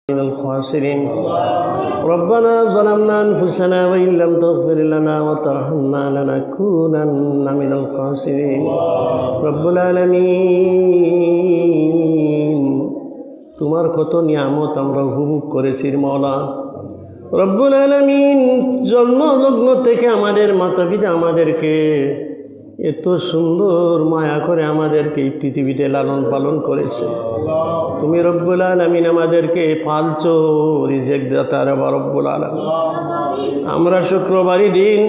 من الخاسرين ربنا ظلمنا أنفسنا وإن لم تغفر لنا وترحمنا لنكونن من الخاسرين رب العالمين তোমার কত নিয়ামত আমরা উপভোগ করেছি মওলা রব্বুল আলামিন জন্মলগ্ন থেকে আমাদের মাতা-পিতা আমাদেরকে এত সুন্দর মায়া করে আমাদেরকে এই পৃথিবীতে লালন পালন করেছে তুমি রব্বুল আলামিন আমাদেরকে পালছো রিজিক দাতা রব্বুল আলামিন আমরা শুক্রবারই দিন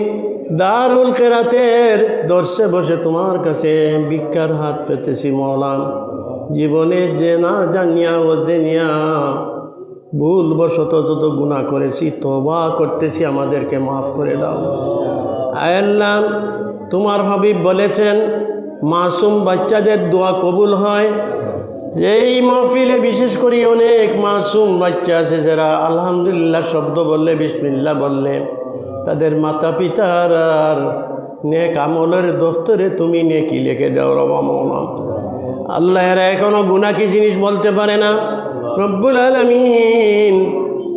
দারুল কিরাতের দর্শে বসে তোমার কাছে ভিক্ষার হাত পেতেছি মওলা জীবনে যে না জানিয়া ও জেনিয়া ভুলবশত যত গুনাহ করেছি তওবা করতেছি আমাদেরকে মাফ করে দাও আয় আল্লাহ তোমার হাবিব বলেছেন মাসুম বাচ্চাদের দোয়া কবুল হয় যেই মাহফিলে বিশেষ করে অনেক মাসুম বাচ্চা আছে যারা আলহামদুলিল্লাহ শব্দ বললে বিসমিল্লাহ বললে তাদের মাতা পিতার আর নেক আমলের দফতরে তুমি নেকি লিখে দাও রব্বা মাওলা আল্লাহ এরা এখনো গুনাহ কি জিনিস বলতে পারে না রব্বুল আলামিন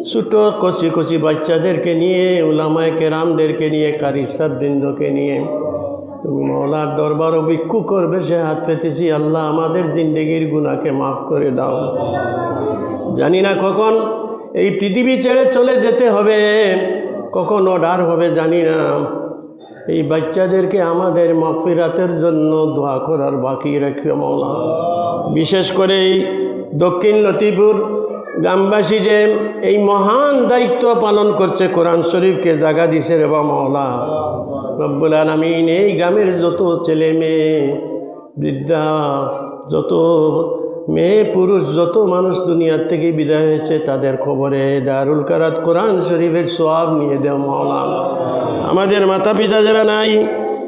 ছোট কচি কচি বাচ্চাদেরকে নিয়ে উলামায়ে কেরামদেরকে নিয়ে কারি সাহেববৃন্দকে নিয়ে তুমি মওলার দরবার ভিক্ষু করবে সে হাত পেতেছি আল্লাহ আমাদের জিন্দেগির গুনাহকে মাফ করে দাও জানি না কখন এই পৃথিবী ছেড়ে চলে যেতে হবে কখন অর্ডার হবে জানি না এই বাচ্চাদেরকে আমাদের মাগফিরাতের জন্য দোয়া করার বাকি রাখিও মওলা বিশেষ করে এই দক্ষিণ লতিপুর গ্রামবাসী যে এই মহান দায়িত্ব পালন করছে কোরআন শরীফকে জায়গা দিছে রে বা মওলা রব্বুল আলামিন এই গ্রামের যত ছেলে মেয়ে বৃদ্ধা যত মেয়ে পুরুষ যত মানুষ দুনিয়ার থেকে বিদায় হয়েছে তাদের খবরে দারুল কিরাত কোরআন শরীফের সওয়াব নিয়ে দেও মওলা আমাদের মাতা পিতা যারা নাই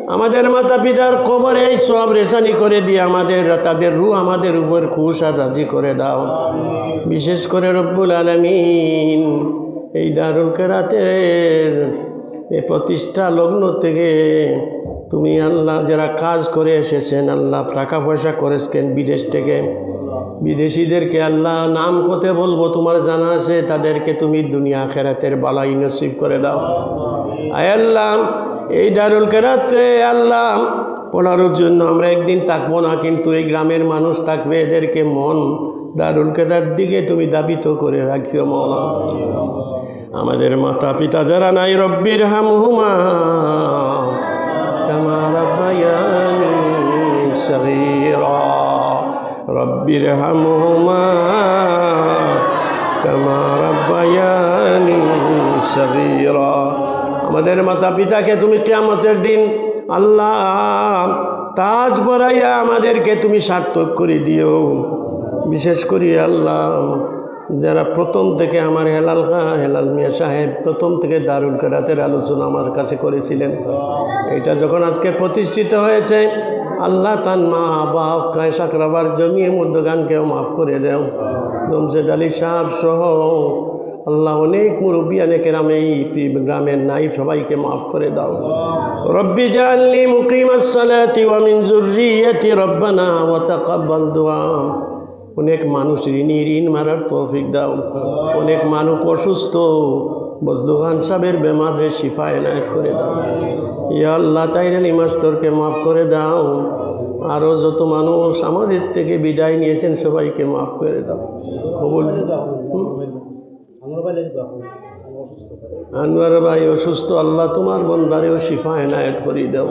আমাদের মাতা পিতার কবরে এই সওয়াব রেশানি করে দিয়ে আমাদের তাদের রূহ আমাদের উপর খুশ আর রাজি করে দাও বিশেষ করে রব্বুল আলামিন এই দারুল কিরাতের এই প্রতিষ্ঠা লগ্ন থেকে তুমি আল্লাহ যারা কাজ করে এসেছেন আল্লাহ টাকা পয়সা করেছেন বিদেশ থেকে বিদেশিদেরকে আল্লাহ নাম কতে বলবো তোমার জানা আছে তাদেরকে তুমি দুনিয়া আখিরাতের বালাই নসিব করে দাও আয় আল্লাহ এই দারুল কিরাতে আল্লাহ পড়ানোর জন্য আমরা একদিন থাকবো না কিন্তু এই গ্রামের মানুষ থাকবে এদেরকে মন দারুল কিরাতের দিকে তুমি দাবিত করে রাখিও মওলা আমাদের মাতা পিতা যারা নাই রব্বির হামহুমা কামা রাব্বায়ানি সগীরা রব্বির হামহুমা কামা রাব্বায়ানি সগীরা আমাদের মাতা পিতাকে তুমি কিয়ামতের দিন আল্লাহ তাজ পরাইয়া আমাদেরকে তুমি সার্থক করে দিও বিশেষ করে আল্লাহ যারা প্রথম থেকে আমার হেলাল মিয়া সাহেব প্রথম থেকে দারুল কিরাতের আলোচনা আমার কাছে করেছিলেন এটা যখন আজকে প্রতিষ্ঠিত হয়েছে আল্লাহ তার মা বাপ কায়সাকরাবার জমিয়ে মধ্যগানকেও মাফ করে দেও জমশেদ আলী সাহেব সহ আল্লাহ অনেক মুরব্বিয়ানে কেরামে এই গ্রামের নাই সবাইকে মাফ করে দাও রব্বি জাআলনি মুকিমাস সালাতি ওয়া মিন যুররিয়্যাতি রব্বানা ওয়া তাকাব্বাল দুআ অনেক মানুষ ঋণ মারার তৌফিক দাও অনেক মানুষ অসুস্থ বজলু খান সাহেবের বেমারে শিফা এনায়েত করে দাও ইয়া আল্লাহ তাইরালি মাস্টারকে মাফ করে দাও আরও যত মানুষ আমাদের থেকে বিদায় নিয়েছেন সবাইকে মাফ করে দাও কবুল আনোয়ার ভাই অসুস্থ আল্লাহ তোমার বন্দারেও শিফা এনায়েত করে দাও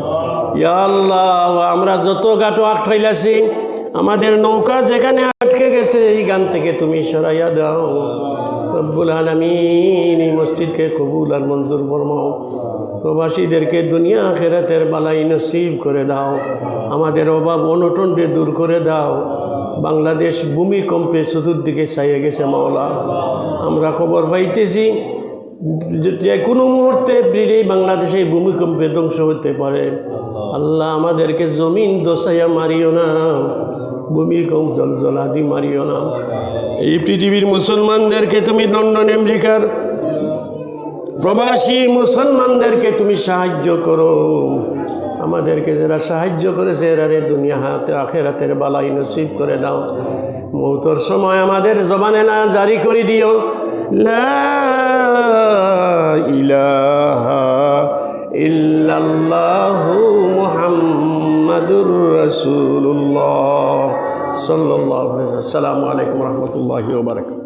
ইয়া আল্লাহ আমরা যত গাটো আটকাইলাছি আমাদের নৌকা যেখানে আটকে গেছে এই গান থেকে তুমি সরাইয়া দাও রব্বুল আলামিন এই মসজিদকে কবুল আর মঞ্জুর ফরমাও প্রবাসীদেরকে দুনিয়া আখিরাতের বালাই নসিব করে দাও আমাদের অভাব অনটনকে দূর করে দাও বাংলাদেশ ভূমিকম্পে চতুর্দিকে ছাইয়ে গেছে মাওলা আমরা খবর পাইতেছি যে কোনো মুহূর্তে বাংলাদেশে ভূমিকম্পে ধ্বংস হতে পারে আল্লাহ আমাদেরকে জমিন দোসাইয়া মারিও না ভূমিকম্প জলজলাদি মারিও না এই পৃথিবীর মুসলমানদেরকে তুমি লন্ডন আমেরিকার প্রবাসী মুসলমানদেরকে তুমি সাহায্য করো আমাদেরকে যারা সাহায্য করেছে এরারে দুনিয়া হাতে আখেরাতের বালাই নসিব করে দাও মৌতর সময় আমাদের জবানে না জারি করে দিও লা ইলাহা ইল্লাল্লাহু মুহাম্মাদুর রাসূলুল্লাহ সাল্লাল্লাহু আলাইহি ওয়া সাল্লাম। আসসালামু আলাইকুম ওয়া রাহমাতুল্লাহি ওয়া বারাকাতুহু।